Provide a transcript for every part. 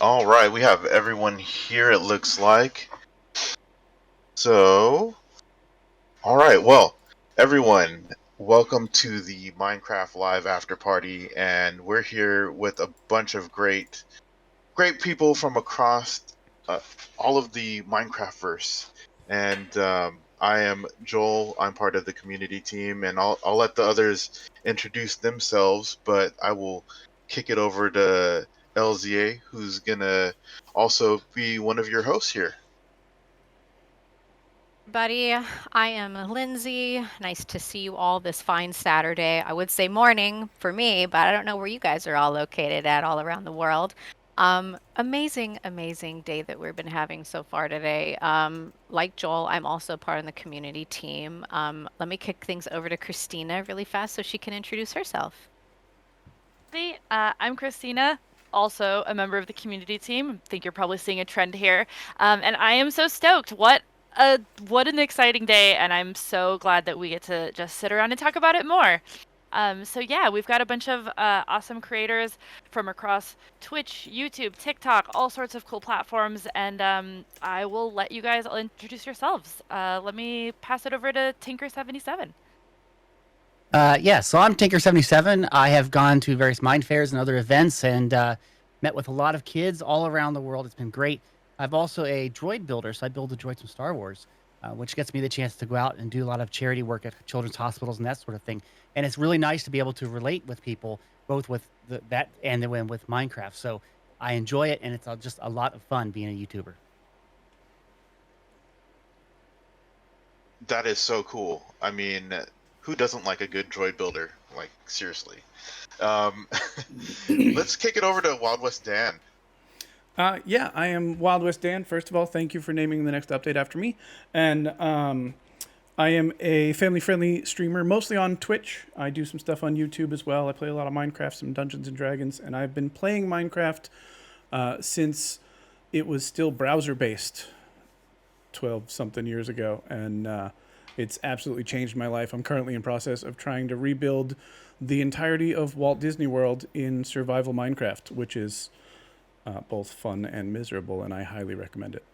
All right, we have everyone here, it looks like. So, all right, well, everyone, welcome to the Minecraft Live After Party, and we're here with a bunch of great people from across uh, all of the Minecraftverse. And I am Joel. I'm part of the community team, and I'll let the others introduce themselves, but I will kick it over to LZA, who's gonna also be one of your hosts here. Buddy, I am Lindsay. Nice to see you all this fine Saturday. I would say morning for me, but I don't know where you guys are all located at all around the world. Amazing day that we've been having so far today. Like Joel, I'm also part of the community team. Let me kick things over to Christina really fast so she can introduce herself. Hey, I'm Christina, also a member of the community team. I think you're probably seeing a trend here. And I am so stoked. What an exciting day, and I'm so glad that we get to just sit around and talk about it more. So yeah, we've got a bunch of awesome creators from across Twitch, YouTube, TikTok, all sorts of cool platforms, and I will let you guys all introduce yourselves. Let me pass it over to Tinker77. So I'm Tinker77. I have gone to various mind fairs and other events and met with a lot of kids all around the world. It's been great. I'm also a droid builder, so I build the droids from Star Wars, which gets me the chance to go out and do a lot of charity work at children's hospitals and that sort of thing. And it's really nice to be able to relate with people, both with that and then with Minecraft. So I enjoy it, and it's just a lot of fun being a YouTuber. That is so cool. I mean, who doesn't like a good droid builder? Like, seriously. Um, let's kick it over to Wild West Dan. Yeah, I am WildWestDan. First of all, thank you for naming the next update after me. And I am a family-friendly streamer, mostly on Twitch. I do some stuff on YouTube as well. I play a lot of Minecraft, some Dungeons and Dragons, and I've been playing Minecraft since it was still browser-based 12 something years ago, and it's absolutely changed my life. I'm currently in process of trying to rebuild the entirety of Walt Disney World in survival Minecraft, which is both fun and miserable, and I highly recommend it.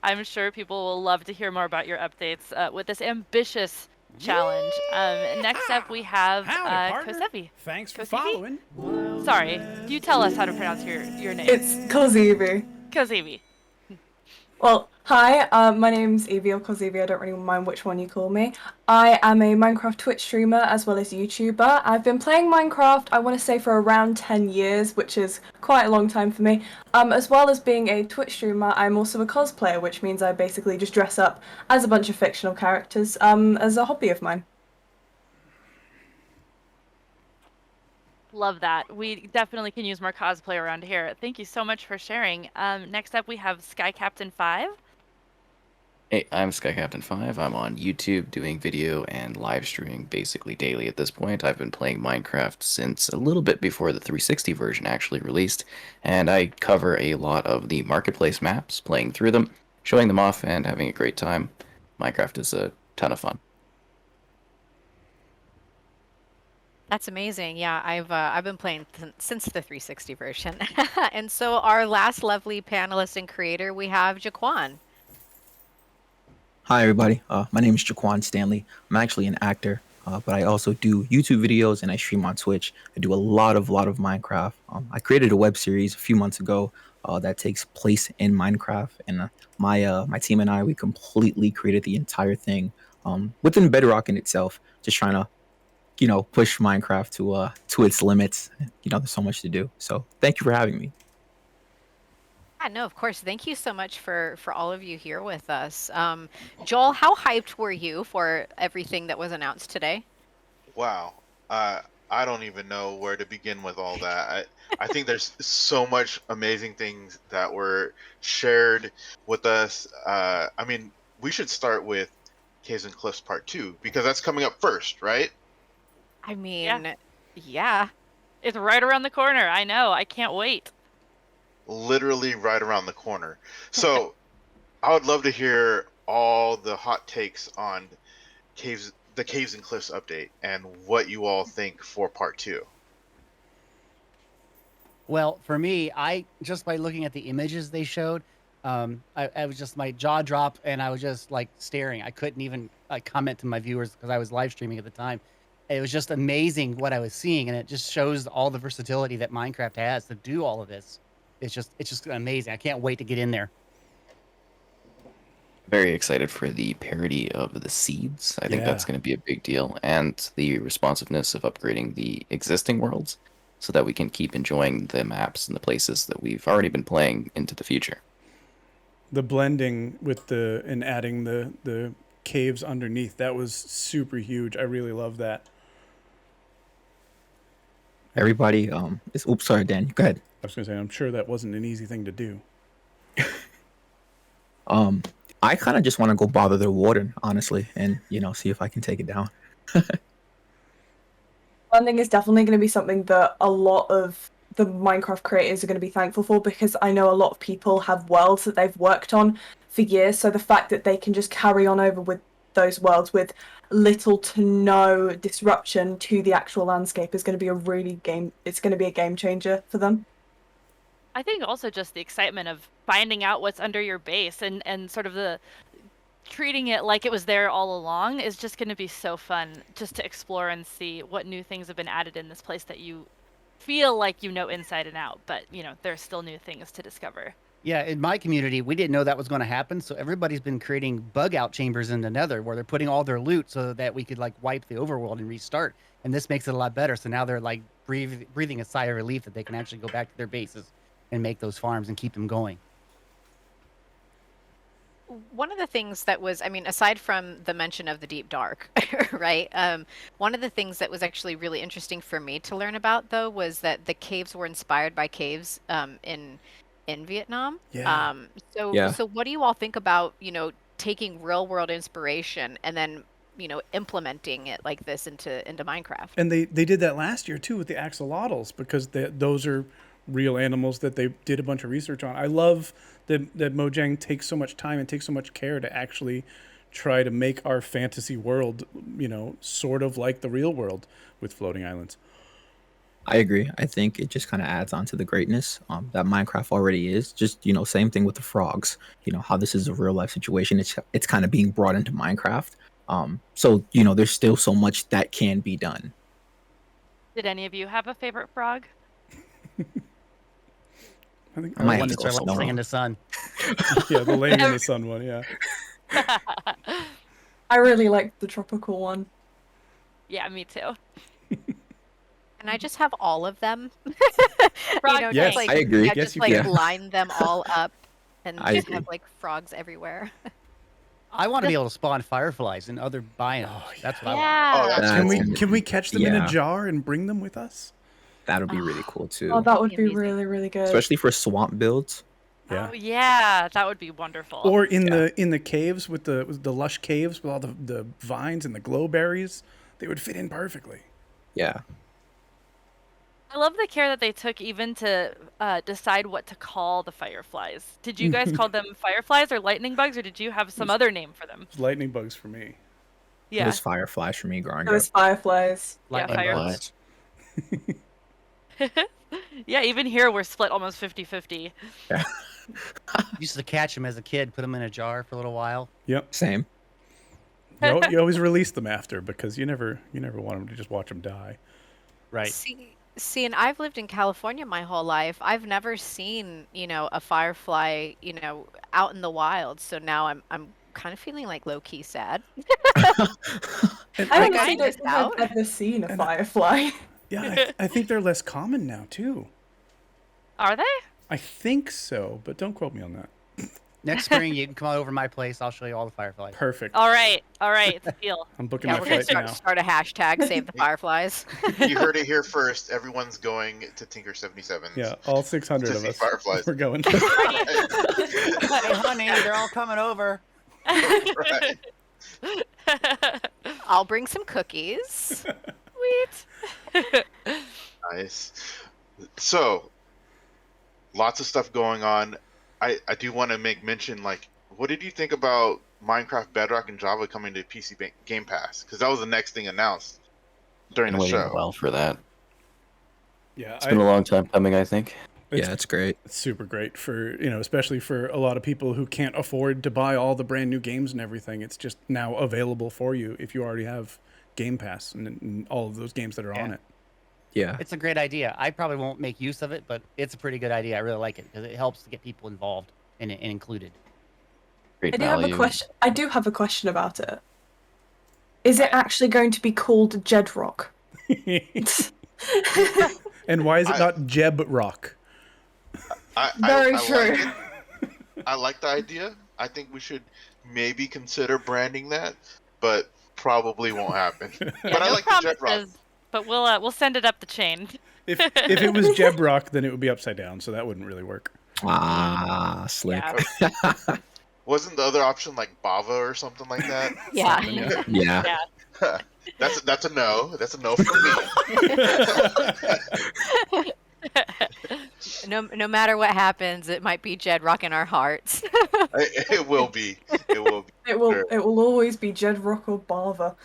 I'm sure people will love to hear more about your updates with this ambitious challenge. Next up, we have Howdy, partner. Kosevi. Thanks for Kosevi? following. Sorry, you tell us how to pronounce your name. It's Kozivi. Kosevi. Well, hi, my name's Evie or Kozivi, I don't really mind which one you call me. I am a Minecraft Twitch streamer as well as YouTuber. I've been playing Minecraft, I want to say for around 10 years, which is quite a long time for me. As well as being a Twitch streamer, I'm also a cosplayer, which means I basically just dress up as a bunch of fictional characters, as a hobby of mine. Love that. We definitely can use more cosplay around here. Thank you so much for sharing. Next up, we have Sky Captain 5. Hey, I'm Sky Captain 5. I'm on YouTube doing video and live streaming basically daily at this point. I've been playing Minecraft since a little bit before the 360 version actually released, and I cover a lot of the marketplace maps, playing through them, showing them off, and having a great time. Minecraft is a ton of fun. That's amazing. Yeah, I've been playing since the 360 version. And so our last lovely panelist and creator, we have Jaquan. Hi, everybody. My name is Jaquan Stanley. I'm actually an actor, but I also do YouTube videos and I stream on Twitch. I do a lot of Minecraft. I created a web series a few months ago that takes place in Minecraft, and my team and I, we completely created the entire thing within Bedrock in itself, just trying to push Minecraft to its limits. There's so much to do. So thank you for having me. Yeah, no, of course. Thank you so much for all of you here with us. Joel, how hyped were you for everything that was announced today? Wow. I don't even know where to begin with all that. I think there's so much amazing things that were shared with us. I mean, we should start with Caves and Cliffs Part 2 because that's coming up first, right? I mean, yeah. It's right around the corner. I know. I can't wait. Literally right around the corner. So I would love to hear all the hot takes on the Caves and Cliffs update and what you all think for Part 2. Well, for me, I just by looking at the images they showed, I was just my jaw dropped and I was just like staring. I couldn't even like comment to my viewers because I was live streaming at the time. It was just amazing what I was seeing, and it just shows all the versatility that Minecraft has to do all of this. It's just amazing. I can't wait to get in there. Very excited for the parity of the seeds. I think that's Yeah. going to be a big deal, and the responsiveness of upgrading the existing worlds so that we can keep enjoying the maps and the places that we've already been playing into the future. The blending with and adding the caves underneath, that was super huge. I really love that. Everybody, oops, sorry, Dan. Go ahead. I was gonna say, I'm sure that wasn't an easy thing to do. I kind of just want to go bother the warden, honestly, and see if I can take it down. Funding is definitely going to be something that a lot of the Minecraft creators are going to be thankful for, because I know a lot of people have worlds that they've worked on for years. So the fact that they can just carry on over with those worlds with little to no disruption to the actual landscape is going to be it's going to be a game changer for them. I think also just the excitement of finding out what's under your base and sort of the treating it like it was there all along is just going to be so fun, just to explore and see what new things have been added in this place that you feel like you know inside and out, but there's still new things to discover. Yeah, in my community, we didn't know that was going to happen, so everybody's been creating bug out chambers in the Nether where they're putting all their loot so that we could like wipe the overworld and restart. And this makes it a lot better. So now they're like breathing a sigh of relief that they can actually go back to their bases and make those farms and keep them going. One of the things that was, I mean, aside from the mention of the deep dark, right? One of the things that was actually really interesting for me to learn about, though, was that the caves were inspired by caves in Vietnam. Yeah. So what do you all think about, taking real world inspiration and then, implementing it like this into Minecraft? And they did that last year too with the axolotls, because those are real animals that they did a bunch of research on. I love that Mojang takes so much time and takes so much care to actually try to make our fantasy world, sort of like the real world with floating islands. I agree. I think it just kind of adds on to the greatness that Minecraft already is. Just same thing with the frogs. How this is a real life situation. It's kind of being brought into Minecraft. So there's still so much that can be done. Did any of you have a favorite frog? I think I might One have to that's go like laying snow. in the sun. yeah, the laying in the sun one. Yeah. I really like the tropical one. Yeah, me too. And I just have all of them. Frog Yes, just I agree. Yeah, Yes, just you like can. line them all up and I just agree. have like frogs everywhere. I want to be able to spawn fireflies in other biomes. Oh, That's what I want. Yeah. Oh, that's Can cool. we catch them in a Yeah. jar and bring them with us? That would be really cool too. Oh, that would be be amazing. really, really good. Especially for swamp builds. Yeah. Oh yeah, that would be wonderful. Or in the caves with the lush caves with all the vines and the glowberries, they would fit in perfectly. Yeah. I love the care that they took even to decide what to call the fireflies. Did you guys call them fireflies or lightning bugs, or did you have some other name for them? It's lightning bugs for me. It Yeah, was fireflies for me growing It was up. fireflies. Lightning fire- bugs. yeah. Even here we're split almost 50-50. Used to catch them as a kid, put them in a jar for a little while. Yep. Same. You always release them after, because you never want them to just watch them die. Right. See, and I've lived in California my whole life. I've never seen, a firefly, out in the wild. So now I'm kind of feeling like low key sad. I Like, honestly I don't missed think out. I've ever seen a firefly. Yeah, I think they're less common now too. Are they? I think so, but don't quote me on that. Next spring, you can come over to my place. I'll show you all the fireflies. Perfect. All right, it's a deal. I'm booking Yeah, my we're gonna flight start now. a hashtag Save the Fireflies. You heard it here first. Everyone's going to Tinker 77. Yeah, all 600 To of see us. fireflies. We're going. Hey, honey, they're all coming over. Right. I'll bring some cookies. Sweet. Nice. So, lots of stuff going on. I do want to make mention, like, what did you think about Minecraft Bedrock and Java coming to PC Game Pass? Because that was the next thing announced during Been the waiting show. well for that. Yeah, It's been a long time coming, I think. Yeah, it's great. It's super great for, especially for a lot of people who can't afford to buy all the brand new games and everything. It's just now available for you if you already have Game Pass and all of those games that are on it. Yeah. It's a great idea. I probably won't make use of it, but it's a pretty good idea. I really like it because it helps to get people involved and included. Great I do value. have a question. I do have a question about it. Is it actually going to be called Jedrock? And why is it not Jeb Rock? Very I true. like it. I like the idea. I think we should maybe consider branding that, but probably won't happen. Yeah, But I no like the Jet Rock. promises, but we'll send it up the chain. If it was Jeb Rock, then it would be upside down, so that wouldn't really work. Ah, slick. Yeah. Wasn't the other option like Bava or something like that? Yeah. Yeah. Yeah. That's a no. That's a no for me. No matter what happens, it might be Jed Rock in our hearts. It will be. It will be. It will. Sure. It will always be Jedrock or Bava.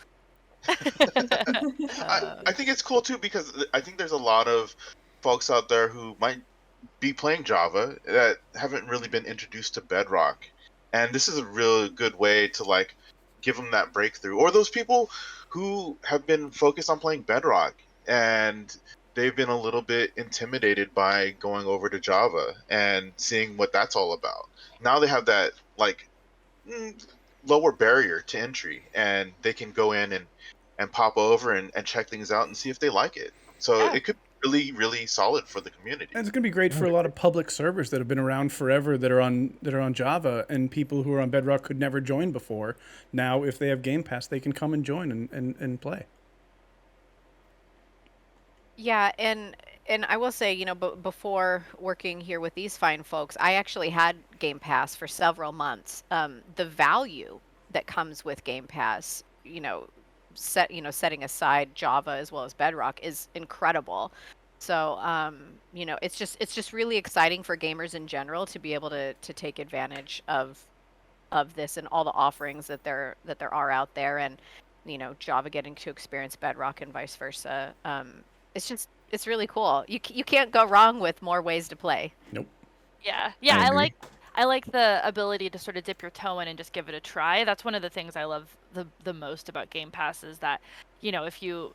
I think it's cool too because I think there's a lot of folks out there who might be playing Java that haven't really been introduced to Bedrock, and this is a really good way to like give them that breakthrough. Or those people who have been focused on playing Bedrock and they've been a little bit intimidated by going over to Java and seeing what that's all about. Now they have that like lower barrier to entry, and they can go in and pop over and check things out and see if they like it. So Yeah. it could be really, really solid for the community. And it's going to be great for a lot of public servers that have been around forever that are on Java, and people who are on Bedrock could never join before. Now, if they have Game Pass, they can come and join and play. Yeah, and I will say, before working here with these fine folks, I actually had Game Pass for several months. The value that comes with Game Pass, setting aside Java as well as Bedrock, is incredible. So, it's just really exciting for gamers in general to be able to take advantage of this and all the offerings that there are out there, and Java getting to experience Bedrock and vice versa. It's really cool. You can't go wrong with more ways to play. Nope. Yeah, I agree. I like the ability to sort of dip your toe in and just give it a try. That's one of the things I love the most about Game Pass is that, if you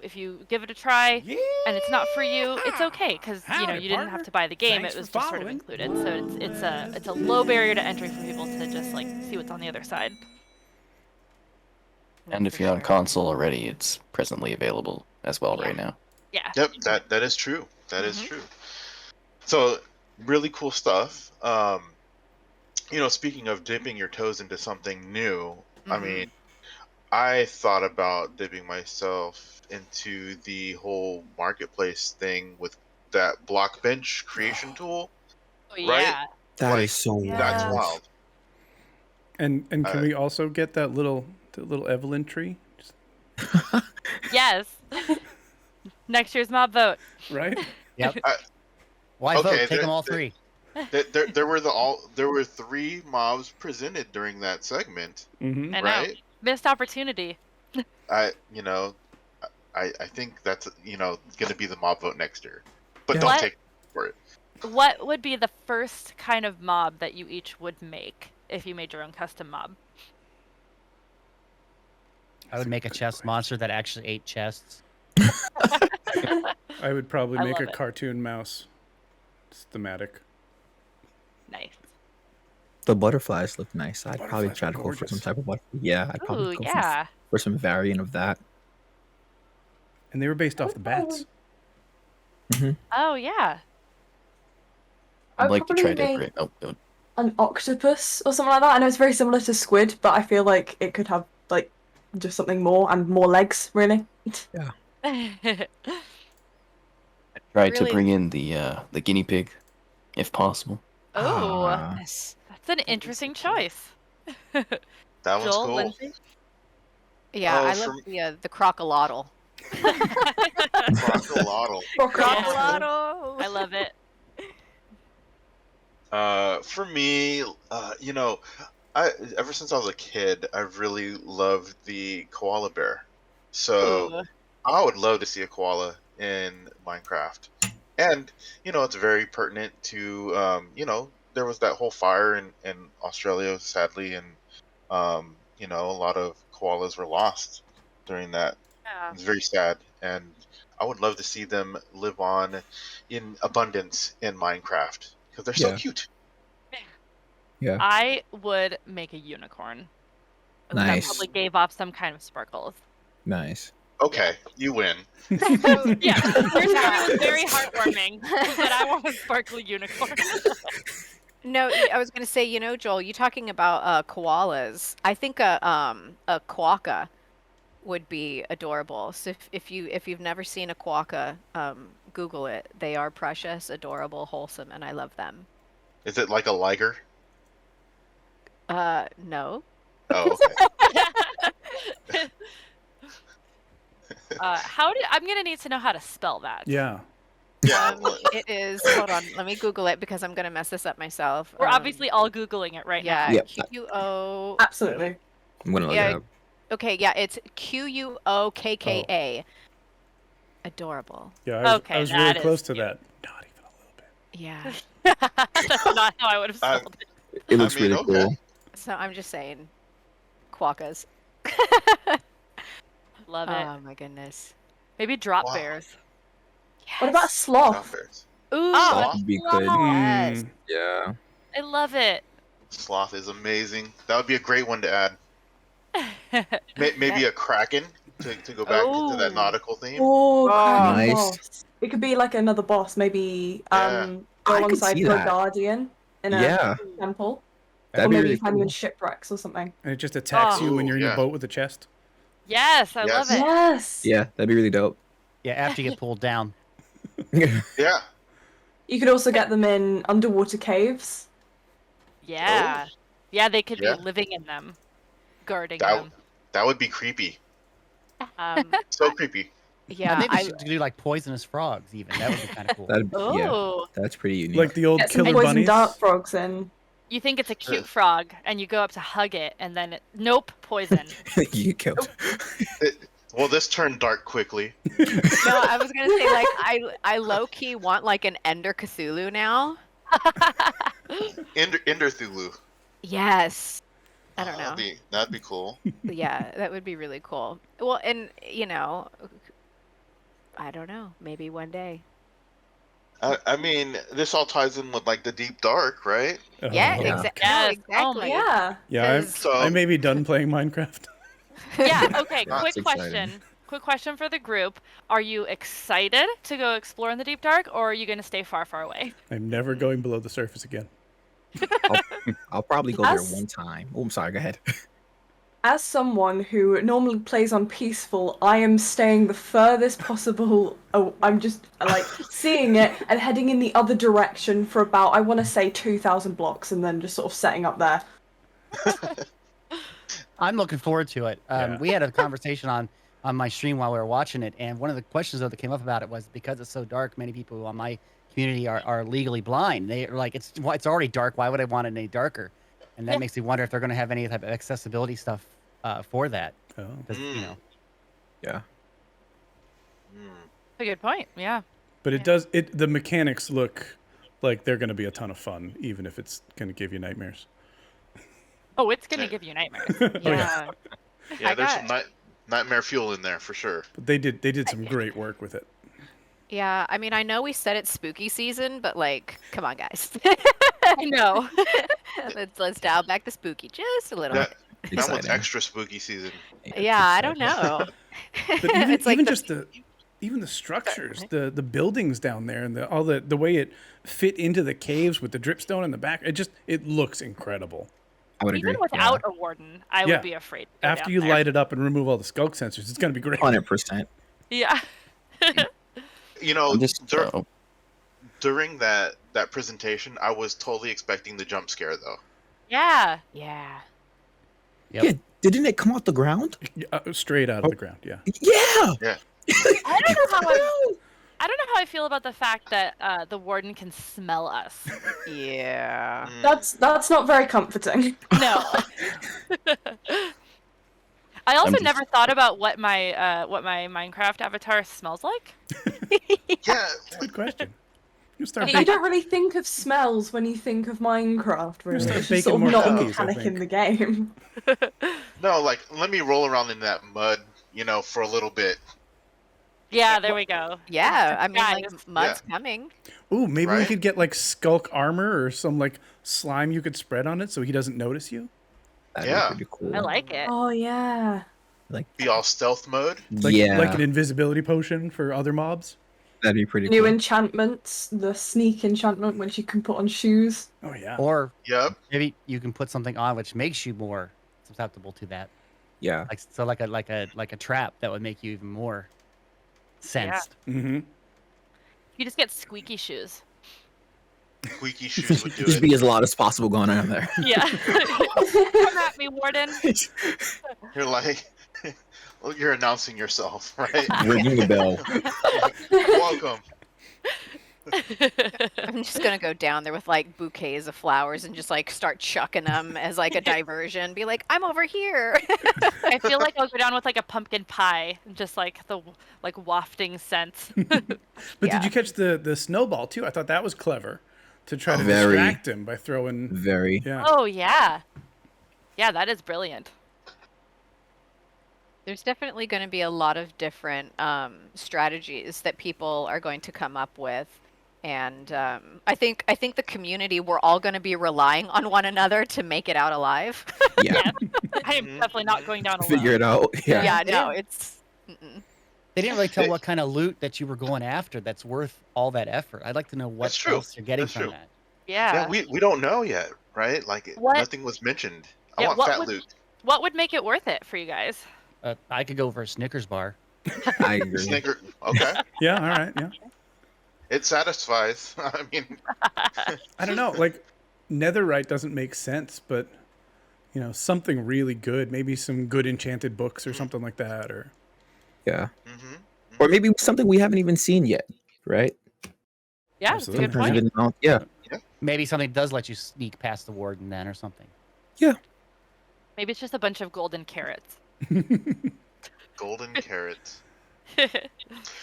give it a try and it's not for you, it's okay because Howdy, you didn't partner. have to buy the game. Thanks It was for just sort of following. included. So it's a low barrier to entry for people to just like see what's on the other side. And if you're on console already, it's presently available as well right now. Yeah. Yep, that is true. That is true. So really cool stuff. Speaking of dipping your toes into something new, I mean, I thought about dipping myself into the whole marketplace thing with that Blockbench creation tool. Oh, Right? yeah. That Like, is so That's wild. wild. And can we also get the little Evelyn tree? Just, Yes. Next year's mob vote. right? Yep. I- Why okay, vote? Take them all three. There were 3 mobs presented during that segment, Mm-hmm. I know. right? Missed opportunity. I think that's gonna be the mob vote next year, but Yeah. don't What? take for it. What would be the first kind of mob that you each would make if you made your own custom mob? I would make a chest monster that actually ate chests. I would probably I make a love it. cartoon mouse. It's thematic. Nice. The butterflies look nice. I'd probably Butterflies try are to go for some gorgeous. type of butterfly. Yeah, I'd probably Ooh, go yeah. for some variant of that. And they were based off the bats. Oh, yeah. I'd like to probably try make decorate. Oh, an octopus or something like that. I know it's very similar to squid, but I feel like it could have like just something more and more legs, really. I tried to Really- bring in the guinea pig, if possible. Oh, Ah. Yes. that's an interesting choice. That one's Joel, cool. Lindsay? Yeah, Oh, I love the crocodile. Crocodile. I love it. For me, ever since I was a kid, I've really loved the koala bear. So Ooh. I would love to see a koala in Minecraft. And it's very pertinent to there was that whole fire in Australia, sadly, and a lot of koalas were lost during that. Yeah. It's very sad, and I would love to see them live on in abundance in Minecraft because they're so Yeah. cute. Yeah. I would make a unicorn. That Nice. probably gave off some kind of sparkles. Nice. Okay, you win. Yeah, your story was very heartwarming, but I want a sparkly unicorn. No, I was going to say, Joel, you talking about koalas. I think a quokka would be adorable. So if you've never seen a quokka, Google it. They are precious, adorable, wholesome, and I love them. Is it like a liger? No. Oh, okay. I'm gonna need to know how to spell that. Yeah. Yeah. It is. Hold on. Let me Google it because I'm gonna mess this up myself. We're obviously all Googling it right yeah. now. Yep. QUO. Absolutely. I'm gonna look Yeah. it up. Okay. Yeah. It's QUOKKA. Adorable. Yeah, Okay, I was that really is close to cute. that. Not even a little bit. Yeah. That's not how I would have spelled it. It looks I mean, really okay. cool. So I'm just saying, quokkas. Love it. Oh my goodness. Maybe drop Wow. bears. What about a sloth? Sloth. Ooh, Sloth would be good. Yes. Yeah. I love it. Sloth is amazing. That would be a great one to add. Maybe a kraken to go back into that Ooh. nautical theme. Oh, Nice. boss. It could be like another boss, maybe Yeah. go I could alongside see your that. guardian in a Yeah. temple. That'd or be maybe really you find you in cool. shipwrecks or something. And it just attacks you when Oh, you're in yeah. your boat with a chest. Yes, I love Yes. it. Yes. Yeah, that'd be really dope. Yeah, after you get pulled down. Yeah. You could also get them in underwater caves. Yeah. Yeah, they could Yeah. be living in them, guarding That them. that would be creepy. So creepy. Yeah. Maybe you should do like poisonous frogs. Even that would be kind of cool. Yeah, Ooh. that's pretty unique. Like the old Get some killer poison bunnies. dart frogs in. You think it's a cute frog, and you go up to hug it, and then nope, poison. You killed. Well, this turned dark quickly. No, I was gonna say like I low key want like an Ender Cthulhu now. Ender Thulu. Yes. I don't know. That'd be cool. Yeah, that would be really cool. Well, and I don't know. Maybe one day. I mean, this all ties in with like the deep dark, right? Oh, Yeah, yeah. exactly. Yes. Oh exactly. my Yeah. Yeah, Because- So I may be done playing Minecraft. Yeah, okay, That's quick exciting. question. Quick question for the group. Are you excited to go explore in the deep dark, or are you going to stay far, far away? I'm never going below the surface again. I'll probably go there As- one time. Oh, I'm sorry. Go ahead. As someone who normally plays on peaceful, I am staying the furthest possible. Oh, I'm just like seeing it and heading in the other direction for about, I want to say 2,000 blocks, and then just sort of setting up there. I'm looking forward to it. Yeah. We had a conversation on my stream while we were watching it, and one of the questions though that came up about it was because it's so dark, many people on my community are legally blind. They're like, it's already dark. Why would I want it any darker? And that Yeah. makes me wonder if they're going to have any type of accessibility stuff for that. Oh. 'Cause, you know, Yeah. A good point. Yeah. But it does. The mechanics look like they're going to be a ton of fun, even if it's going to give you nightmares. Oh, it's going to give you nightmares. Yeah. yeah, I there's got- some nightmare fuel in there for sure. But they did some great work with it. Yeah, I mean, I know we said it's spooky season, but like, come on, guys. I know. let's dial back the spooky just a little That, bit. that one's Exciting. extra spooky season. Yeah, I don't know. But even, It's like even the- just the structures, the buildings down there, and all the way it fit into the caves with the dripstone in the back, it looks incredible. I would Even agree. without a warden, I Yeah. would be afraid. To go After down you there. light it up and remove all the skulk sensors, it's going to be great. 100%. Yeah. You know, I'm just during that presentation, I was totally expecting the jump scare though. Yeah. Yeah. Yep. Yeah. Didn't it come off the ground? Straight out of the ground, yeah. Yeah. I don't know how I feel about the fact that the warden can smell us. Yeah. That's not very comforting. No. I also just- never thought about what my Minecraft avatar smells like. Yeah, Good question. You start You don't really think of smells when you think of Minecraft, really. start It's just baking sort of more not a cookies, I mechanic in think. the game. No, like let me roll around in that mud, for a little bit. Yeah, there we go. Yeah, I mean, like Guys. mud's coming. Ooh, maybe we Right? could get like skulk armor or some like slime you could spread on it so he doesn't notice you. That'd Yeah. be pretty cool. I like it. Oh yeah. Like, Be all stealth mode. Like yeah, like an invisibility potion for other mobs. that'd be pretty New cool. enchantments, the sneak enchantment, which you can put on shoes. Oh yeah. Or Yep. maybe you can put something on which makes you more susceptible to that. Yeah. Like a trap that would make you even more sensed. Mm-hmm. You just get squeaky shoes. Squeaky shoes would do Just it. be as loud as possible going on there. Yeah. Come at me, Warden. You're like, well, you're announcing yourself, right? Ringing the bell. Welcome. I'm just gonna go down there with like bouquets of flowers and just like start chucking them as like a diversion. Be like, I'm over here. I feel like I'll go down with like a pumpkin pie, just like the wafting scent. But Yeah. did you catch the snowball too? I thought that was clever to try to Very. distract him by throwing. Very. Yeah. Oh yeah, yeah, that is brilliant. There's definitely going to be a lot of different strategies that people are going to come up with, and I think the community, we're all going to be relying on one another to make it out alive. Yeah. I am definitely not going down alone. Figure it out. Yeah. Yeah, no, it's. Mm-mm. They didn't really tell what kind of loot that you were going after that's worth all that effort. I'd like to know what That's true. else you're getting That's from true. that. Yeah, Yeah. we don't know yet, right? Like What- nothing was mentioned. I Yeah, want what fat would- loot. What would make it worth it for you guys? I could go for a Snickers bar. I agree. Snicker. Okay. Yeah. All right. Yeah. It satisfies. I mean, I don't know. Like, netherite doesn't make sense, but something really good. Maybe some good enchanted books or something like that. Or Yeah. mhm. Or maybe something we haven't even seen yet, right? Yeah, Absolutely. good Has point. been announced- Yeah. Maybe something does let you sneak past the warden then or something. Maybe it's just a bunch of golden carrots. Golden carrots. Turns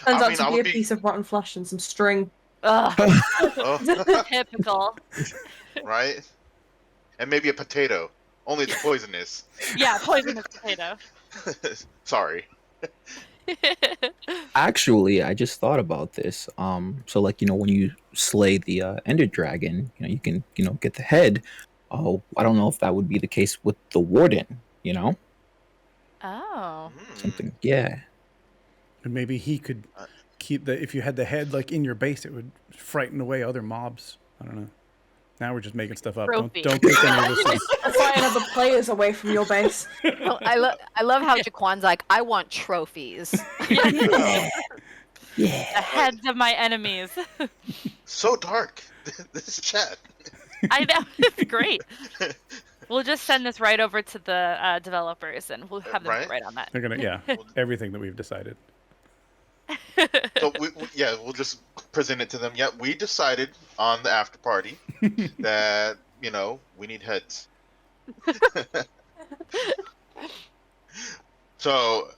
I out mean, to I be a would be- piece of rotten flesh and some string. Ugh, Oh, typical. right? And maybe a potato. Only it's poisonous. Yeah, poisonous potato. Sorry. Actually, I just thought about this. So like, when you slay the Ender Dragon, you can, get the head. Oh, I don't know if that would be the case with the Warden, Oh. Something. Yeah. and maybe he could keep if you had the head like in your base, it would frighten away other mobs. I don't know. Now we're just making stuff up. Trophy. Don't take any of this. Flying other players away from your base. Well, I love how Jaquan's like, I want trophies. Yeah. The heads of my enemies. So dark. This chat. I know. It's great. We'll just send this right over to the developers and we'll have them Right? right on that. They're gonna everything that we've decided. So we'll just present it to them. Yeah, we decided on the after party that we need heads. So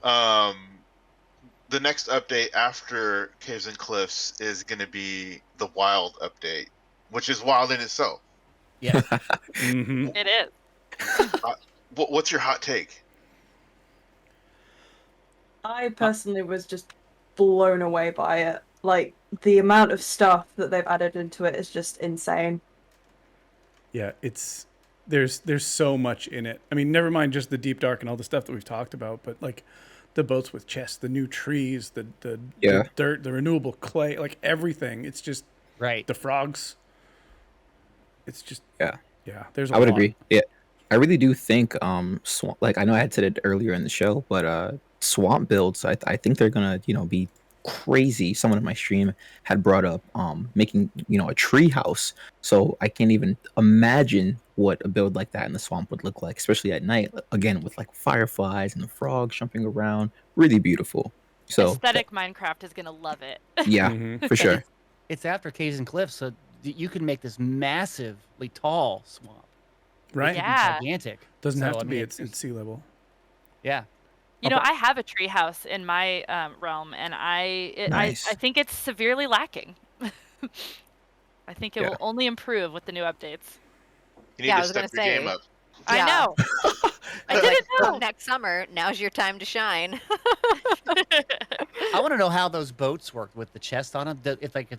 the next update after Caves and Cliffs is going to be the Wild update, which is wild in itself. Yeah. Mm-hmm. It is. What's your hot take? I personally was just blown away by it. Like, the amount of stuff that they've added into it is just insane. Yeah, there's so much in it. I mean, never mind just the deep dark and all the stuff that we've talked about, but like the boats with chests, the new trees, the dirt, the renewable clay, like everything. It's just Right. the frogs. It's just Yeah. There's I would lot. agree. Yeah. I really do think like I know I had said it earlier in the show, but swamp builds, I think they're gonna, be crazy. Someone in my stream had brought up making, a tree house. So I can't even imagine what a build like that in the swamp would look like, especially at night. Again, with like fireflies and the frogs jumping around. Really beautiful. So Aesthetic Minecraft is gonna love it. yeah, Mhm. for sure. It's after Caves and Cliffs, so you can make this massively tall swamp. Right? Yeah. Gigantic. Doesn't So, have I to be mean, at sea level. Yeah. I have a tree house in my realm, and I Nice. think it's severely lacking. I think it Yeah. will only improve with the new updates. You need Yeah, I to was gonna step your game say. up. I Yeah. know. I Like, didn't come know. next summer, now's your time to shine. I want to know how those boats work with the chest on them. If the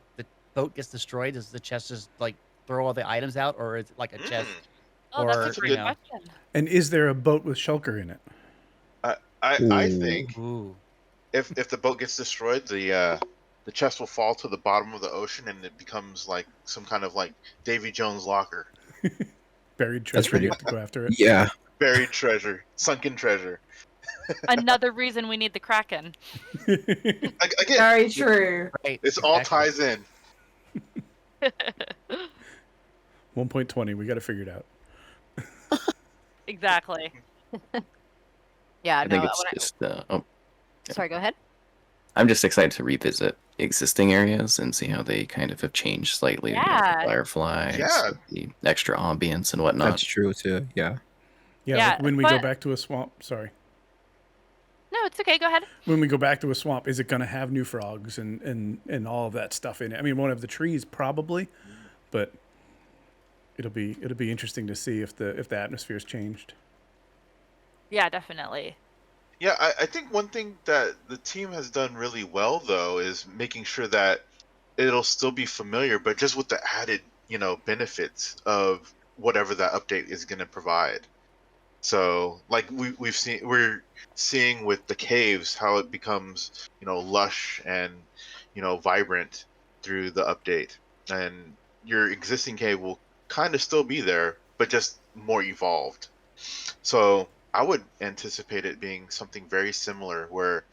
boat gets destroyed, does the chest just like throw all the items out, or is it like a chest? Oh, that's Or, a That's a great good- question. And is there a boat with shulker in it? I think Ooh. if the boat gets destroyed, the chest will fall to the bottom of the ocean, and it becomes like some kind of like Davy Jones' locker, Buried That's treasure. pretty- You have to go after it. Yeah. buried treasure, sunken treasure. Another reason we need the Kraken. Again, Very true. Right. it's all exactly. ties in. 1.20. We got to figure it out. Exactly. Yeah, I no. think it's just. Sorry, go ahead. I'm just excited to revisit existing areas and see how they kind of have changed slightly. Yeah. The fireflies, Yeah. the extra ambience and whatnot. That's true too. Yeah. Yeah, Yeah, like when we go but- back to a swamp. Sorry. No, it's okay. Go ahead. When we go back to a swamp, is it going to have new frogs and all of that stuff in it? I mean, won't have the trees probably, but it'll be interesting to see if the atmosphere's changed. Yeah, definitely. Yeah, I think one thing that the team has done really well though is making sure that it'll still be familiar, but just with the added, benefits of whatever that update is going to provide. So, like we're seeing with the caves how it becomes, lush and, vibrant through the update, and your existing cave will kind of still be there, but just more evolved. So I would anticipate it being something very similar, where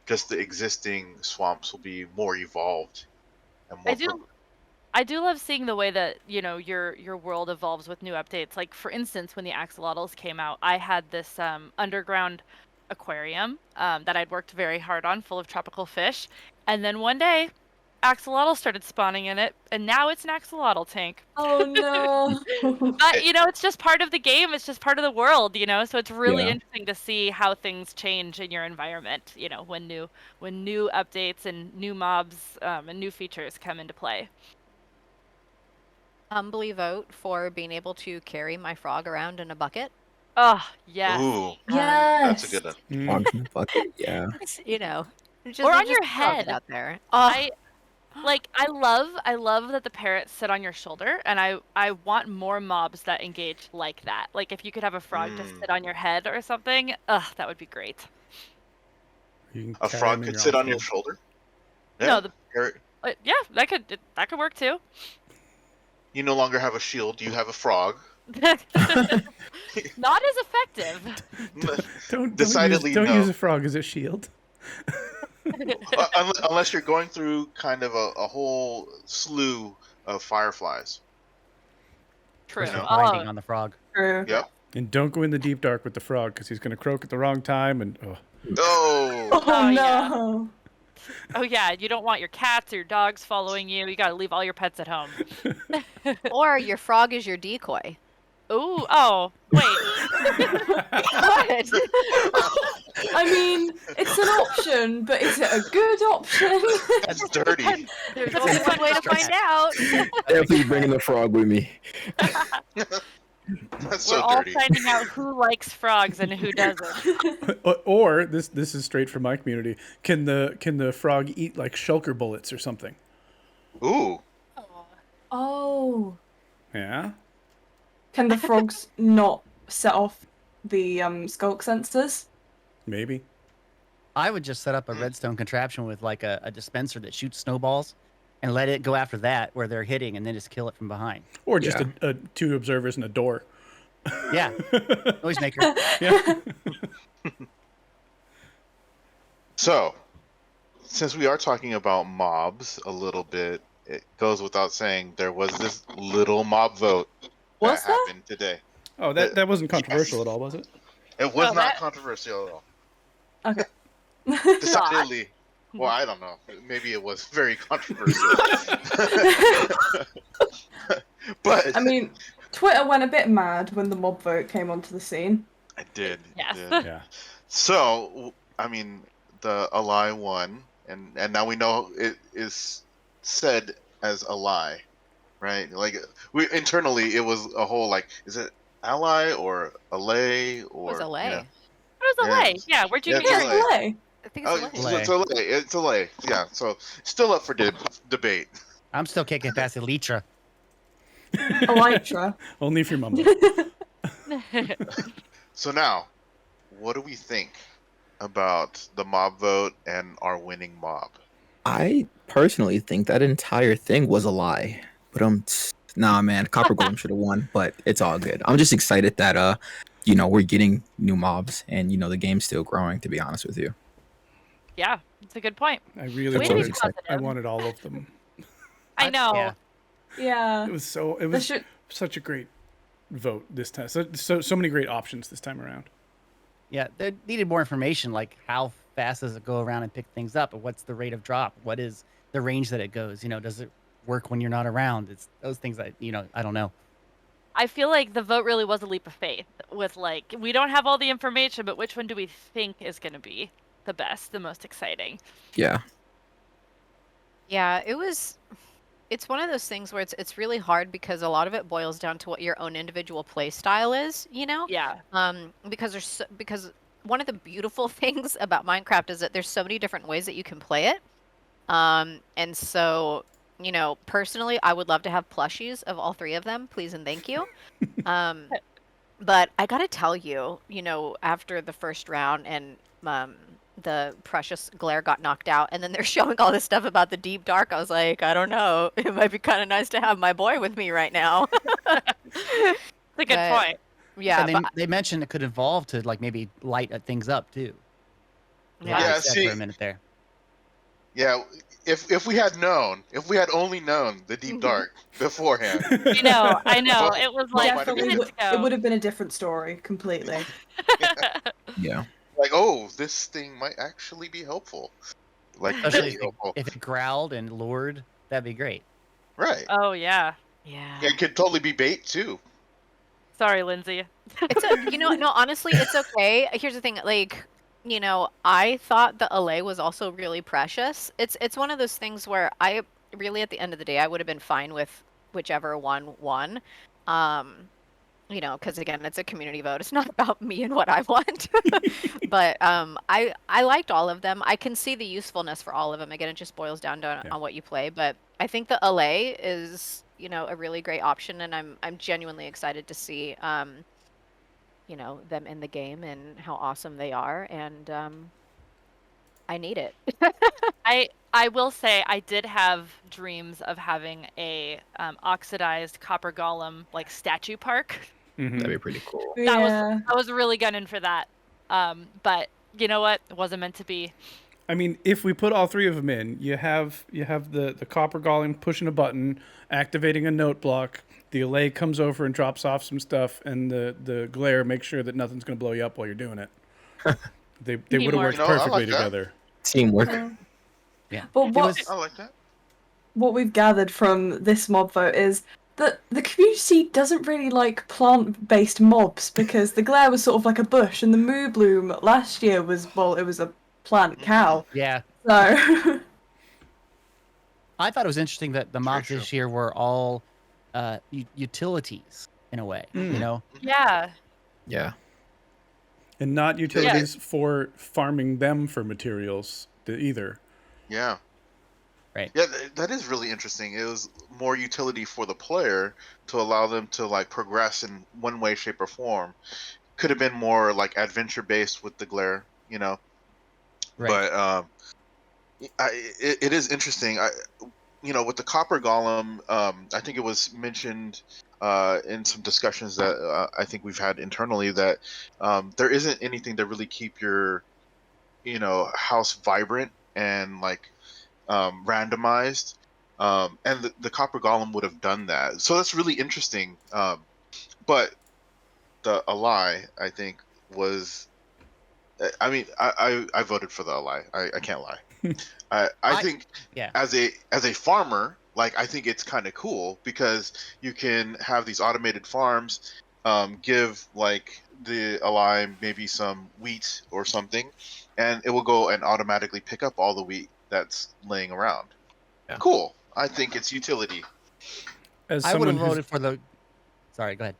just the existing swamps will be more evolved and more. I do love seeing the way that, your world evolves with new updates. Like, for instance, when the axolotls came out, I had this underground aquarium that I'd worked very hard on, full of tropical fish. And then one day, axolotls started spawning in it, and now it's an axolotl tank. Oh no. But, it's just part of the game. It's just part of the world, so it's really Yeah. interesting to see how things change in your environment, when new updates and new mobs and new features come into play. Humbly vote for being able to carry my frog around in a bucket. Oh, yes. Ooh, Yes. that's a good one. Mm. Frogs in the bucket. Yeah. It's, just, Or they on your just throw it head. out there. Oh, I love that the parrots sit on your shoulder, and I want more mobs that engage like that. Like, if you could have a frog just sit on your head or something, that would be great. You can A carry frog them in could sit on your offload. shoulder. No, Yeah, that could work too. you no longer have a shield; you have a frog. Not as effective. Don't Decidedly don't no. use a frog as a shield. Unless you're going through kind of a whole slew of fireflies. True. You know. Binding on the frog. True. Yep. And don't go in the deep dark with the frog because he's going to croak at the wrong time. And Oh, Oh, Oh, yeah. no. Oh yeah, you don't want your cats or your dogs following you. You gotta leave all your pets at home. or your frog is your decoy. Ooh, oh, wait. What? I mean, it's an option, but is it a good option? that's dirty. There's only one way to find out. Definitely bringing the frog with me. That's We're so all dirty. finding out who likes frogs and who doesn't. or this is straight from my community. Can the frog eat like shulker bullets or something? Ooh, Oh. Yeah. Can the frogs not set off the skulk sensors? Maybe. I would just set up a redstone contraption with like a dispenser that shoots snowballs and let it go after that where they're hitting and then just kill it from behind. Or just Yeah. a two observers and a door. Yeah. Noisemaker. Yeah. so since we are talking about mobs a little bit, it goes without saying there was this little mob vote Was that there? happened today. Oh, that wasn't controversial at all, was it? It was Oh, not that- controversial at all. Okay. Decidedly. Well, I don't know. Maybe it was very controversial. But I mean, Twitter went a bit mad when the mob vote came onto the scene. I did. Yes. Did. Yeah. So, I mean, the ally won, and now we know it is said as a lie. right? Like we internally, it was a whole like, is it ally or allay It was or a lay. It was a Yeah. lay. Yeah, where'd you Yeah, get it's your a Yeah, lay. it's a lay. I think it's Oh, a lay. it's a lay. It's a lay. Yeah. So still up for debate. I'm still kicking past Elytra. Elytra. Only if you're mumbo. So now, what do we think about the mob vote and our winning mob? I personally think that entire thing was a lie. But nah, man, Copper Golem should have won. But it's all good. I'm just excited that we're getting new mobs and the game's still growing. To be honest with you. Yeah, it's a good point. I really Way to be wanted. positive. I wanted all of them. I know. Yeah. Yeah. It was such a great vote this time. So many great options this time around. Yeah, they needed more information, like how fast does it go around and pick things up, and what's the rate of drop? What is the range that it goes? Does it work when you're not around? It's those things that I don't know. I feel like the vote really was a leap of faith with like, we don't have all the information, but which one do we think is going to be the best, the most exciting? Yeah. Yeah, it's one of those things where it's really hard because a lot of it boils down to what your own individual play style is, Yeah. Because one of the beautiful things about Minecraft is that there's so many different ways that you can play it. And so, personally, I would love to have plushies of all three of them, please and thank you. But I gotta tell you, after the first round and the precious glare got knocked out, and then they're showing all this stuff about the deep dark, I was like, I don't know, it might be kind of nice to have my boy with me right now. It's a good But- point. Yeah, And they mentioned it could evolve to like maybe light things up too. Yeah. Like Yeah, I said see- for a minute there. Yeah, if we had only known the deep dark beforehand. I know. It was like might have been minutes It ago. would have been a different story completely. Yeah. Like, oh, this thing might actually be helpful. Like, Especially really helpful. if it growled and lured, that'd be great. Right. Oh yeah. yeah. It could totally be bait too. Sorry, Lindsay. No, honestly, it's okay. Here's the thing, like, I thought the LA was also really precious. It's one of those things where I really, at the end of the day, I would have been fine with whichever one won. Because again, it's a community vote. It's not about me and what I want. But I liked all of them. I can see the usefulness for all of them. Again, it just boils down to Yeah. on what you play. But I think the LA is, a really great option, and I'm genuinely excited to see them in the game and how awesome they are, and I need it. I will say I did have dreams of having a oxidized copper golem like statue park. Mhm. That'd be pretty cool. Yeah. I was really gunning for that. But you know what? It wasn't meant to be. I mean, if we put all three of them in, you have the copper golem pushing a button, activating a note block. The allay comes over and drops off some stuff, and the glare makes sure that nothing's going to blow you up while you're doing it. They would have Teamwork. worked I perfectly like that. together. Teamwork. Yeah. But It what was- I like that. what we've gathered from this mob vote is that the community doesn't really like plant-based mobs, because the glare was sort of like a bush, and the moo bloom last year was, well, it was a plant cow. Yeah. So I thought it was interesting that the mobs true. this year were all utilities in a way. Mm. Yeah. Yeah. And not utilities for farming them for materials either. Yeah. Right. Yeah, that is really interesting. It was more utility for the player to allow them to like progress in one way, shape, or form. Could have been more like adventure based with the glare, Right. But it is interesting. With the copper golem, I think it was mentioned in some discussions that I think we've had internally that there isn't anything to really keep your, house vibrant and like randomized. And the copper golem would have done that. So that's really interesting. But the ally, I think, was. I mean, I voted for the ally. I can't lie. I think yeah. as a farmer, like I think it's kind of cool because you can have these automated farms, give like the ally maybe some wheat or something, and it will go and automatically pick up all the wheat that's laying around. Yeah. Cool. I think it's utility. As I would have someone who's voted for the. Sorry, go ahead.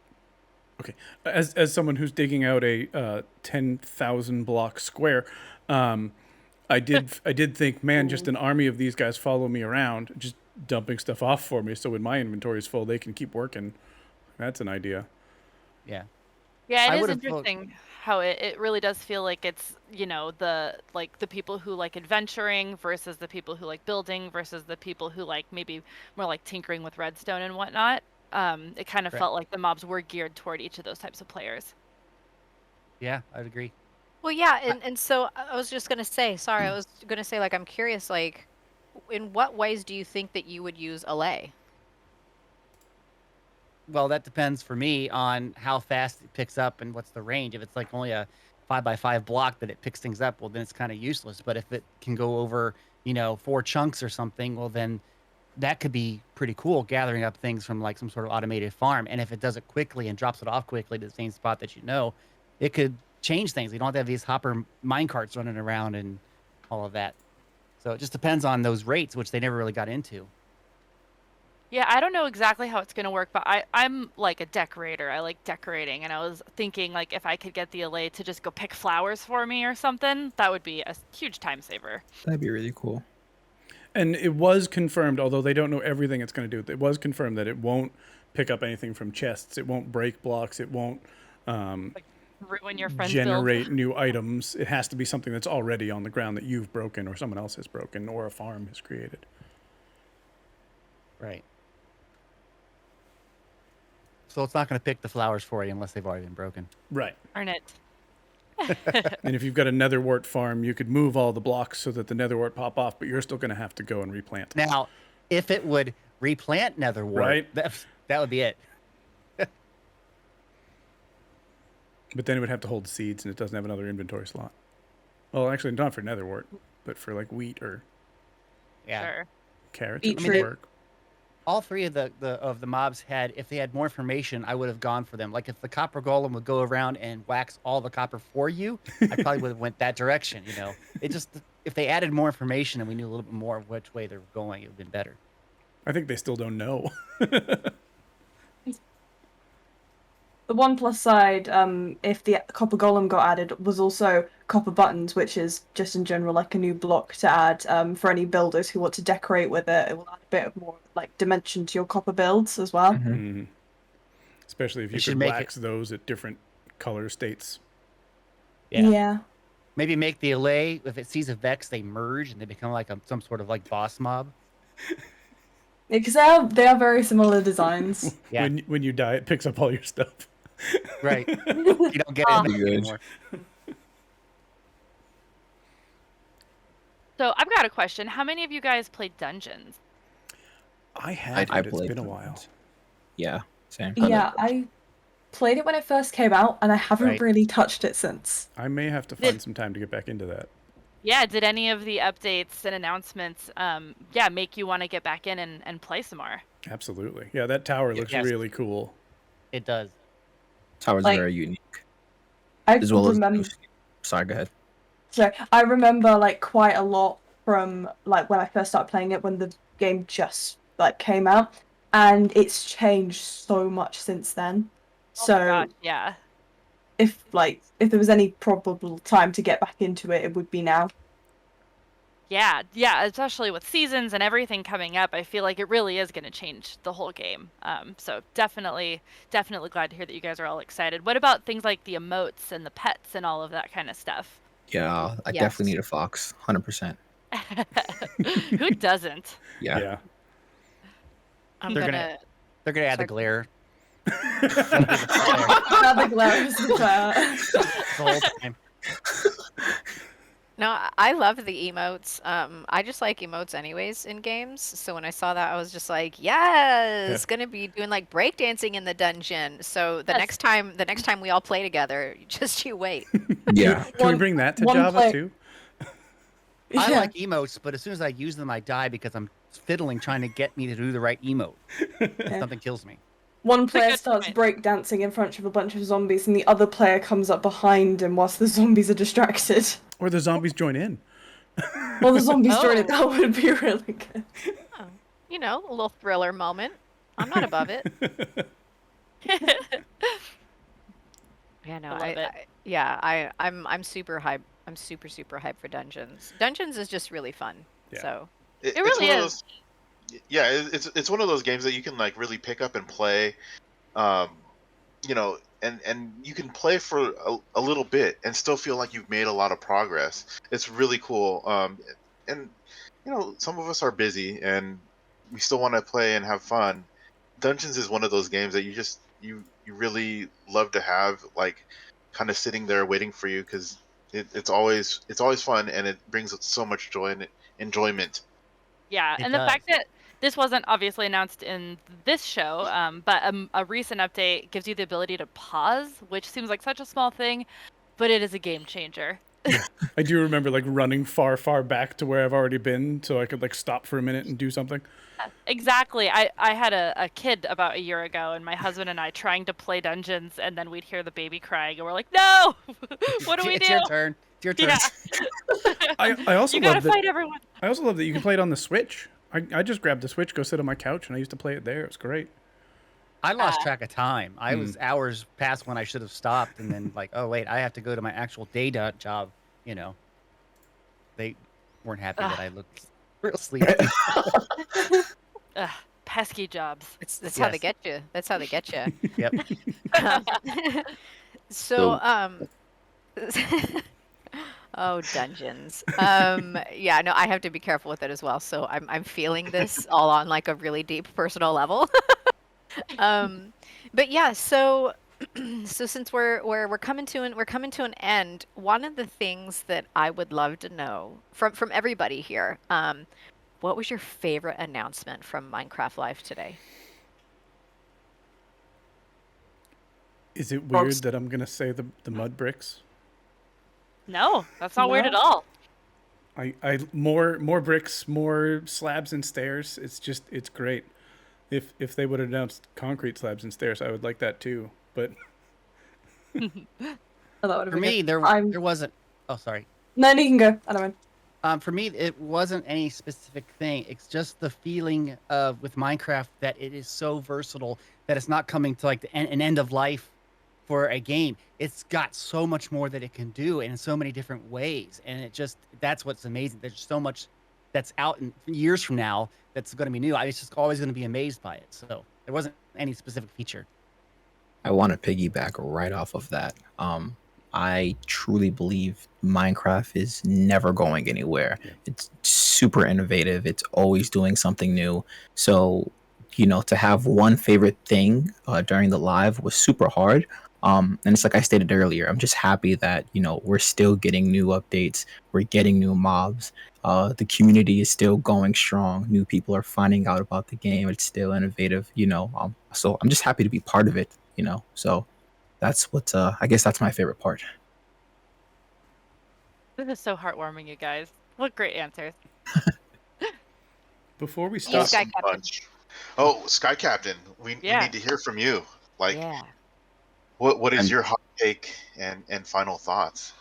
okay, as someone who's digging out a 10,000 block square, I did think, man, just an army of these guys follow me around, just dumping stuff off for me. So when my inventory is full, they can keep working. That's an idea. Yeah. Yeah, I it is would've interesting how it really does feel like it's, the people who like adventuring versus the people who like building versus the people who like maybe more like tinkering with redstone and whatnot. It kind of Right. felt like the mobs were geared toward each of those types of players. Yeah, I'd agree. Well, yeah, and so I was just gonna say, sorry, I was gonna say, like, I'm curious, like, in what ways do you think that you would use Allay? Well, that depends for me on how fast it picks up and what's the range. If it's like only a 5x5 block that it picks things up, well, then it's kind of useless. But if it can go over, 4 chunks or something, well, then that could be pretty cool, gathering up things from like some sort of automated farm. And if it does it quickly and drops it off quickly to the same spot that it could change things. You don't have to have these hopper mine carts running around and all of that. So it just depends on those rates, which they never really got into. Yeah, I don't know exactly how it's going to work, but I'm like a decorator. I like decorating, and I was thinking like if I could get the LA to just go pick flowers for me or something, that would be a huge time saver. That'd be really cool. And it was confirmed, although they don't know everything it's going to do, it was confirmed that it won't pick up anything from chests. It won't break blocks. It won't Ruin your friend's generate build. new items. It has to be something that's already on the ground that you've broken or someone else has broken or a farm has created. Right. So it's not going to pick the flowers for you unless they've already been broken. Right. Darn it. And if you've got a netherwort farm, you could move all the blocks so that the netherwort pop off, but you're still going to have to go and replant. Now, if it would replant netherwort, Right. that would be it. But then it would have to hold seeds, and it doesn't have another inventory slot. Well, actually, not for netherwort, but for like wheat or Yeah. Sure. carrots. Beetroot. It would work. All three of the mobs had, if they had more information, I would have gone for them. Like if the copper golem would go around and wax all the copper for you, I probably would have went that direction. It just, if they added more information and we knew a little bit more of which way they're going, it would have been better. I think they still don't know. The one plus side, if the copper golem got added, was also copper buttons, which is just in general like a new block to add for any builders who want to decorate with it. It will add a bit of more like dimension to your copper builds as well. Mhm. Especially if They you should could make wax those at different color states. Yeah. Maybe make the Allay, if it sees a Vex, they merge and they become like some sort of like boss mob. Because they are very similar designs. Yeah. When you die, it picks up all your stuff. Right. You don't get it Good. anymore. So I've got a question. How many of you guys played Dungeons? I have, I but it's played been a them. while. Yeah, same. Yeah, I played it when it first came out, and I haven't Right. really touched it since. I may have to find some time to get back into that. Yeah, did any of the updates and announcements make you want to get back in and play some more? Absolutely. Yeah, that tower looks Yes. really cool. It does. Towers Like- are very unique, I as well remember. as. Sorry, go ahead. So I remember like quite a lot from like when I first started playing it when the game just like came out, and it's changed so much since then. Oh my So gosh, yeah. if there was any probable time to get back into it, it would be now. Yeah, especially with seasons and everything coming up, I feel like it really is going to change the whole game. So definitely glad to hear that you guys are all excited. What about things like the emotes and the pets and all of that kind of stuff? Yeah, I Yes. definitely need a fox, 100%. Who doesn't? Yeah. Yeah. I'm They're gonna. They're going to add the Sorry. glare Another glare is fair. the whole time. No, I love the emotes. I just like emotes anyways in games. So when I saw that, I was just like, yes, gonna be doing like breakdancing in the dungeon. So the Yes. next time we all play together, just you wait. Yeah. Can we One- bring that to one Java play- too? I Yeah. like emotes, but as soon as I use them, I die because I'm fiddling trying to get me to do the right emote. Something kills me. One a player good starts point. breakdancing in front of a bunch of zombies, and the other player comes up behind him whilst the zombies are distracted. Or the zombies join in. Well, the zombies join it. Oh. That would be really good. A little thriller moment. I'm not above it. Yeah, no, I love it. I'm super hyped. I'm super hyped for Dungeons. Dungeons is just really fun. Yeah. So It It's really one of is. those, yeah, it's one of those games that you can like really pick up and play, um, you know, and you can play for a little bit and still feel like you've made a lot of progress. It's really cool. And you know, some of us are busy and we still want to play and have fun. Dungeons is one of those games that you really love to have like kind of sitting there waiting for you because it's always fun and it brings so much joy and enjoyment. Yeah, It and the does. fact that this wasn't obviously announced in this show, but a recent update gives you the ability to pause, which seems like such a small thing, but it is a game changer. I do remember like running far back to where I've already been so I could like stop for a minute and do something. Exactly. I had a kid about a year ago, and my husband and I trying to play Dungeons, and then we'd hear the baby crying, and we're like, no! What do we It's do? your turn. It's your turn. Yeah. I also You gotta love that. fight everyone. I also love that you can play it on the Switch. I just grabbed the Switch, go sit on my couch, and I used to play it there. It was great. I lost track of time. I was hours past when I should have stopped, and then like, oh wait, I have to go to my actual day job. You know, they weren't happy that I looked real sleepy. Ugh, pesky jobs. that's how they Yes. get you. That's how they get you. Yep. So oh, Dungeons. Yeah, no, I have to be careful with it as well. So I'm feeling this all on like a really deep personal level. But yeah, so so since we're coming to an end, one of the things that I would love to know from everybody here, what was your favorite announcement from Minecraft Live today? Is it weird that I'm gonna say the mud bricks? No, that's not weird No. at all. I more bricks, more slabs and stairs. It's great. If they would have announced concrete slabs and stairs, I would like that too. But Oh, that would For me, there wasn't. Oh, sorry. No, you can go. I don't mind. For me, it wasn't any specific thing. It's just the feeling of with Minecraft that it is so versatile that it's not coming to like an end of life for a game. It's got so much more that it can do and in so many different ways, and that's what's amazing. There's so much that's out in years from now that's going to be new. I was just always going to be amazed by it. So there wasn't any specific feature. I want to piggyback right off of that. I truly believe Minecraft is never going anywhere. Yeah. It's super innovative. It's always doing something new. So, to have one favorite thing during the live was super hard. And it's like I stated earlier, I'm just happy that, we're still getting new updates. We're getting new mobs. The community is still going strong. New people are finding out about the game. It's still innovative, so I'm just happy to be part of it, so that's what, I guess that's my favorite part. This is so heartwarming, you guys. What great answers. before we You stop, Sky Awesome Captain. bunch. Oh, Sky Captain, we Yeah. need to hear from you. Like, Yeah. what is I'm- your hot take and final thoughts?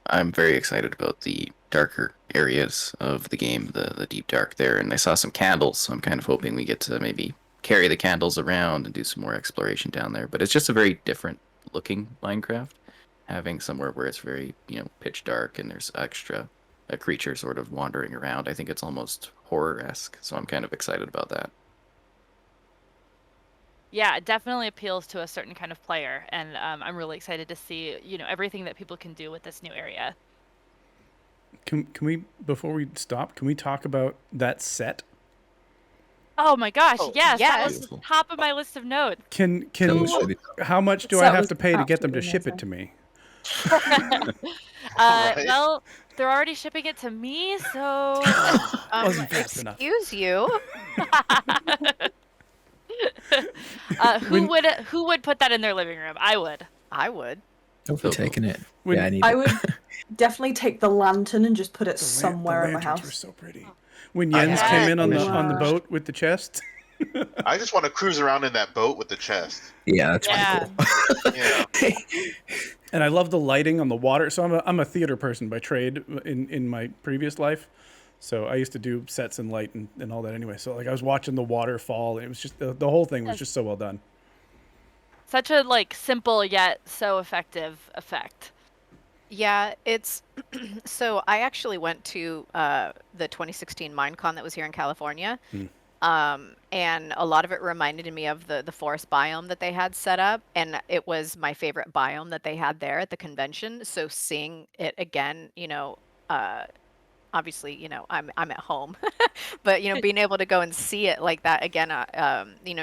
I'm very excited about the darker areas of the game, the deep dark there, and I saw some candles, so I'm kind of hoping we get to maybe carry the candles around and do some more exploration down there. But it's just a very different looking Minecraft, having somewhere where it's very, pitch dark and there's a creature sort of wandering around. I think it's almost horror-esque, so I'm kind of excited about that. Yeah, it definitely appeals to a certain kind of player, and I'm really excited to see, everything that people can do with this new area. can we before we stop, can we talk about that set? Oh my gosh, Oh, yes, that yes. was Beautiful. top of my list of notes. Can Cool. how much do So I it have was to pay to get them to absolutely ship it to me? Right. Well, they're already shipping it to me, so Wasn't fast enough. Excuse you. who would put that in their living room? I would. I would. Thanks for taking it. When- Yeah, I need I it. would definitely take the lantern and just put it The somewhere in my lanterns were house. so pretty. When I Jens had came in on the Wow. boat with the chest. I just want to cruise around in that boat with the chest. Yeah, that's Yeah. pretty Yeah. cool. And I love the lighting on the water. So I'm a theater person by trade in my previous life. So I used to do sets and light and all that anyway. So like I was watching the waterfall. It was just the whole thing was just so well done. Such a like simple yet so effective effect. Yeah, it's so I actually went to the 2016 Minecon that was here in California. And a lot of it reminded me of the forest biome that they had set up, and it was my favorite biome that they had there at the convention. So seeing it again, obviously, I'm at home, but being able to go and see it like that again,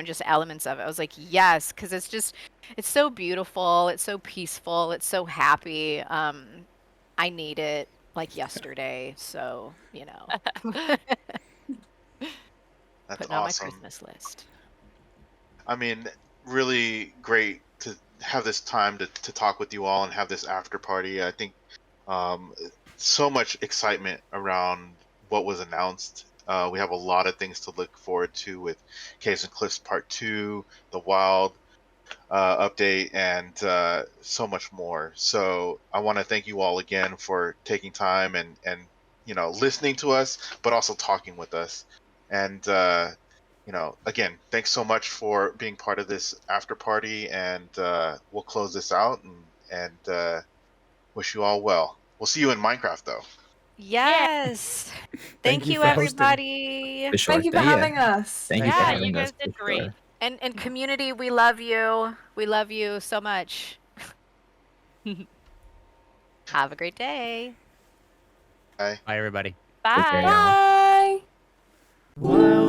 just elements of it, I was like, yes, because it's so beautiful, it's so peaceful, it's so happy. I need it like yesterday, so That's putting on my awesome. Christmas list. I mean, really great to have this time to talk with you all and have this after party. I think so much excitement around what was announced. We have a lot of things to look forward to with Caves and Cliffs Part 2, the Wild update, and so much more. So I want to thank you all again for taking time and listening to us, but also talking with us. And again, thanks so much for being part of this after party. And we'll close this out and wish you all well. We'll see you in Minecraft, though. Yes. Thank you you, for hosting. everybody. For sure. Thank you for having us. Thank you for Yeah, having you us. guys did for great. sure. And community, we love you. We love you so much. Have a great day. Bye. Bye, everybody. Take care, Bye. y'all. Bye.